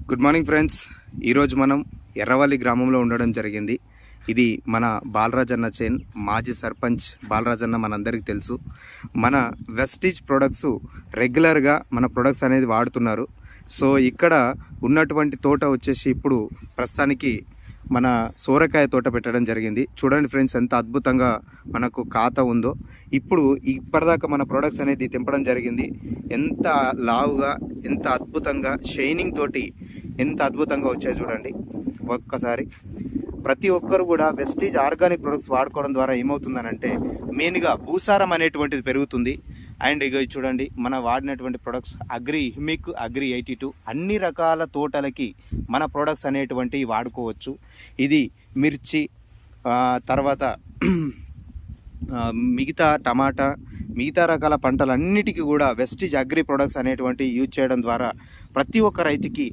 Good morning friends. ఈరోజు మనం ఎర్రవల్లి గ్రామంలో ఉండడం జరిగింది. ఇది మన బాలరాజన్న చేన్. మాజీ సర్పంచ్ బాలరాజన్న మనందరికీ తెలుసు. మన వెస్టీజ్ ప్రొడక్ట్స్ రెగ్యులర్గా మన ప్రొడక్ట్స్ అనేది వాడుతున్నారు. సో ఇక్కడ ఉన్నటువంటి తోట వచ్చేసి ఇప్పుడు ప్రస్తుతానికి మన సోరకాయ తోట పెట్టడం జరిగింది. చూడండి ఫ్రెండ్స్, ఎంత అద్భుతంగా మనకు ఖాతా ఉందో. ఇప్పుడు ఇప్పటిదాకా మన ప్రొడక్ట్స్ అనేది తెంపడం జరిగింది. ఎంత లావుగా, ఎంత అద్భుతంగా షైనింగ్ తోటి ఎంత అద్భుతంగా వచ్చాయి చూడండి. ఒక్కసారి ప్రతి ఒక్కరు కూడా వెస్టీజ్ ఆర్గానిక్ ప్రొడక్ట్స్ వాడుకోవడం ద్వారా ఏమవుతుందనంటే మెయిన్గా భూసారం అనేటువంటిది పెరుగుతుంది. అండ్ ఇక చూడండి, మన వాడినటువంటి ప్రొడక్ట్స్ అగ్రి హిమిక్, అగ్రి 82 అన్ని రకాల తోటలకి మన ప్రొడక్ట్స్ అనేటువంటివి వాడుకోవచ్చు. ఇది మిర్చి, తర్వాత మిగతా టమాటా, మిగతా రకాల పంటలన్నిటికీ కూడా వెస్టీజ్ అగ్రి ప్రొడక్ట్స్ అనేటువంటి యూజ్ చేయడం ద్వారా ప్రతి ఒక్క రైతుకి